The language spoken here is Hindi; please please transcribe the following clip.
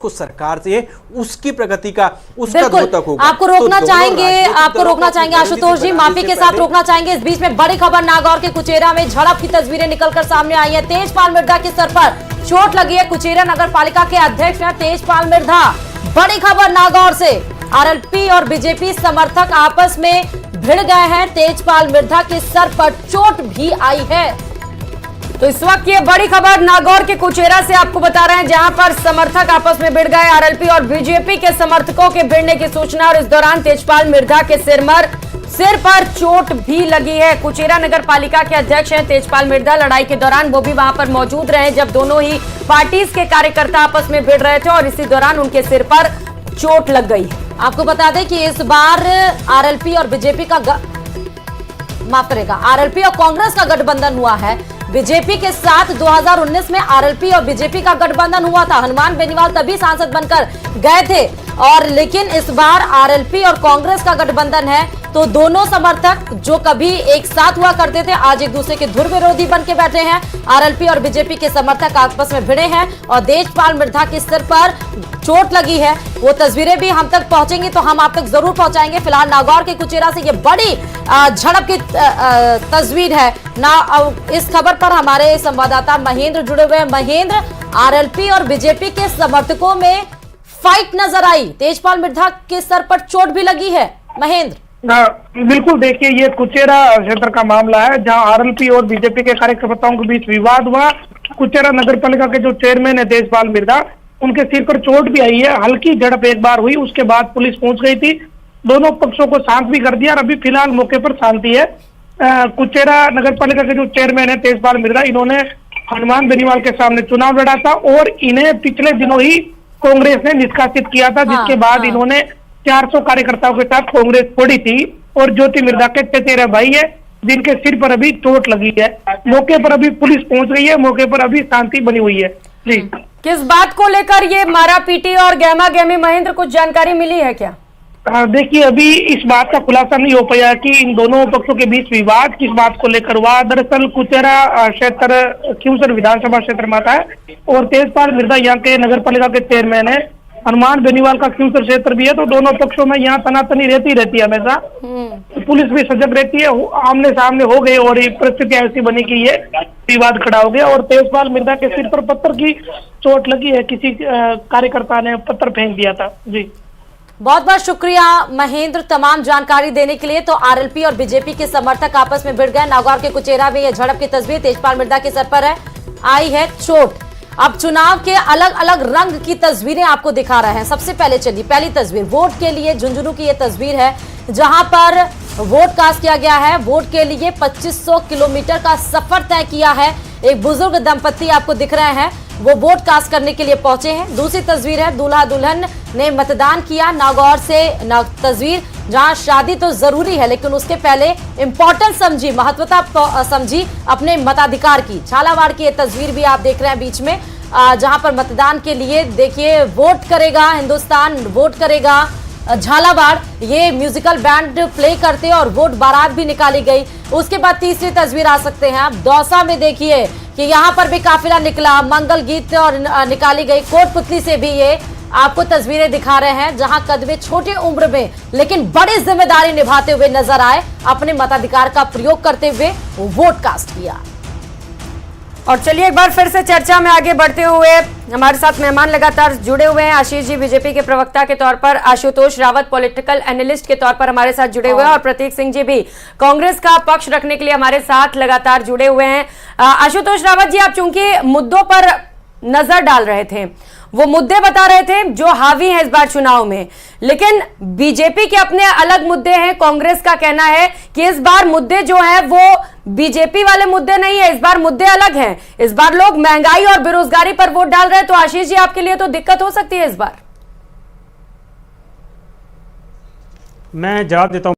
आपको सरकार से उसकी प्रगति का उसका द्योतक होगा। आपको रोकना चाहेंगे आशुतोष जी, माफी के साथ रोकना चाहेंगे। इस बीच में बड़ी खबर, नागौर के कुचेरा में झड़प की तस्वीरें निकलकर सामने आई है। तेजपाल मिर्धा के सर पर चोट लगी है। कुचेरा नगर पालिका के अध्यक्ष हैं तेजपाल मिर्धा। बड़ी खबर नागौर से, आरएलपी और बीजेपी समर्थक आपस में भिड़ गए हैं। तेजपाल मिर्धा के सर पर चोट भी आई है। तो इस वक्त ये बड़ी खबर नागौर के कुचेरा से आपको बता रहे हैं, जहां पर समर्थक आपस में भिड़ गए। आरएलपी और बीजेपी के समर्थकों के भिड़ने की सूचना, और इस दौरान तेजपाल मिर्धा के सिर पर चोट भी लगी है। कुचेरा नगर पालिका के अध्यक्ष हैं तेजपाल मिर्धा। लड़ाई के दौरान वो भी वहां पर मौजूद रहे जब दोनों ही पार्टीज के कार्यकर्ता आपस में भिड़ रहे थे, और इसी दौरान उनके सिर पर चोट लग गई। आपको बता दें कि इस बार आरएलपी और बीजेपी का आरएलपी और कांग्रेस का गठबंधन हुआ है। बीजेपी के साथ 2019 में आरएलपी और बीजेपी का गठबंधन हुआ था। हनुमान बेनीवाल तभी सांसद बनकर गए थे, और लेकिन इस बार आरएलपी और कांग्रेस का गठबंधन है, तो दोनों समर्थक जो कभी एक साथ हुआ करते थे, आज एक दूसरे के धुर विरोधी बन के बैठे हैं। आरएलपी और बीजेपी के समर्थक आपस में भिड़े हैं, और तेजपाल मिर्धा के सिर पर चोट लगी है। वो तस्वीरें भी हम तक पहुंचेंगी तो हम आप तक जरूर पहुंचाएंगे। फिलहाल नागौर के कुचेरा से ये बड़ी झड़प की तस्वीर है ना। इस खबर पर हमारे संवाददाता महेंद्र जुड़े हुए हैं। महेंद्र, आरएलपी और बीजेपी के समर्थकों में फाइट नजर आई, तेजपाल मिर्धा के सर पर चोट भी लगी है। महेंद्र, बिल्कुल, देखिए ये कुचेरा क्षेत्र का मामला है, जहां आरएलपी और बीजेपी के कार्यकर्ताओं के बीच विवाद हुआ। कुचेरा नगर पालिका के जो चेयरमैन है तेजपाल मिर्धा, उनके सिर पर चोट भी आई है। हल्की झड़प एक बार हुई, उसके बाद पुलिस पहुंच गई थी, दोनों पक्षों को शांत भी कर दिया, और अभी फिलहाल मौके पर शांति है। कुचेरा नगर पालिका के जो चेयरमैन है तेजपाल मिर्धा, इन्होंने हनुमान बेनीवाल के सामने चुनाव लड़ा था, और इन्हें पिछले दिनों ही कांग्रेस ने निष्कासित किया था, जिसके बाद इन्होंने 400 कार्यकर्ताओं के साथ कांग्रेस छोड़ी थी। और ज्योति मिर्धा के चचेरे भाई है, जिनके सिर पर अभी चोट लगी है। मौके पर अभी पुलिस पहुंच गई है, मौके पर अभी शांति बनी हुई है। जी, किस बात को लेकर ये मारा पीटी और गहमा गहमी, महेंद्र, कुछ जानकारी मिली है क्या? देखिए, अभी इस बात का खुलासा नहीं हो पाया कि इन दोनों पक्षों के बीच विवाद किस बात को लेकर हुआ। दरअसल कुचेरा क्षेत्र खिवसर विधानसभा क्षेत्र में आता है, और तेजपाल मिर्धा यहाँ के नगर पालिका के चेयरमैन है। हनुमान बेनीवाल का खिवसर क्षेत्र भी है, तो दोनों पक्षों में यहाँ तनातनी रहती है हमेशा। पुलिस भी सजग रहती है, आमने सामने हो गए, और ये परिस्थिति ऐसी बनी कि ये विवाद खड़ा हो गया, और तेजपाल मिर्धा के सिर पर पत्थर की चोट लगी है। किसी कार्यकर्ता ने पत्थर फेंक दिया था। जी, बहुत बहुत शुक्रिया महेंद्र तमाम जानकारी देने के लिए। तो आरएलपी और बीजेपी के समर्थक आपस में भिड़ गए। नागौर के कुचेरा में यह झड़प की तस्वीर, तेजपाल मिर्धा के सर पर है आई है चोट। अब चुनाव के अलग अलग रंग की तस्वीरें आपको दिखा रहे हैं। सबसे पहले चलिए, पहली तस्वीर वोट के लिए झुंझुनू की यह तस्वीर है, जहां पर वोट कास्ट किया गया है। वोट के लिए 2500 किलोमीटर का सफर तय किया है। एक बुजुर्ग दंपत्ति आपको दिख रहे हैं, वो वोट कास्ट करने के लिए पहुंचे हैं। दूसरी तस्वीर है, दूल्हा दुल्हन ने मतदान किया। नागौर से तस्वीर, जहां शादी तो जरूरी है, लेकिन उसके पहले इंपॉर्टेंस समझी, महत्वता समझी अपने मताधिकार की। झालावाड़ की ये तस्वीर भी आप देख रहे हैं बीच में, जहां पर मतदान के लिए देखिए वोट करेगा हिंदुस्तान, वोट करेगा झालावाड़, ये म्यूजिकल बैंड प्ले करते और वोट बारात भी निकाली गई। उसके बाद तीसरी तस्वीर आ सकते हैं आप, दौसा में देखिए कि यहाँ पर भी काफिला निकला, मंगल गीत और निकाली गई। कोटपुतली से भी ये आपको तस्वीरें दिखा रहे हैं, जहां कदवे छोटे उम्र में लेकिन बड़ी जिम्मेदारी निभाते हुए नजर आए, अपने मताधिकार का प्रयोग करते हुए वोट कास्ट किया। और चलिए एक बार फिर से चर्चा में आगे बढ़ते हुए, हमारे साथ मेहमान लगातार जुड़े हुए हैं। आशीष जी बीजेपी के प्रवक्ता के तौर पर, आशुतोष रावत पॉलिटिकल एनालिस्ट के तौर पर हमारे साथ जुड़े हुए हैं, और प्रतीक सिंह जी भी कांग्रेस का पक्ष रखने के लिए हमारे साथ लगातार जुड़े हुए हैं। आशुतोष रावत जी, आप चूंकि मुद्दों पर नजर डाल रहे थे, वो मुद्दे बता रहे थे जो हावी हैं इस बार चुनाव में, लेकिन बीजेपी के अपने अलग मुद्दे हैं। कांग्रेस का कहना है कि इस बार मुद्दे जो हैं वो बीजेपी वाले मुद्दे नहीं है, इस बार मुद्दे अलग हैं। इस बार लोग महंगाई और बेरोजगारी पर वोट डाल रहे हैं, तो आशीष जी आपके लिए तो दिक्कत हो सकती है इस बार। मैं जवाब देता हूं।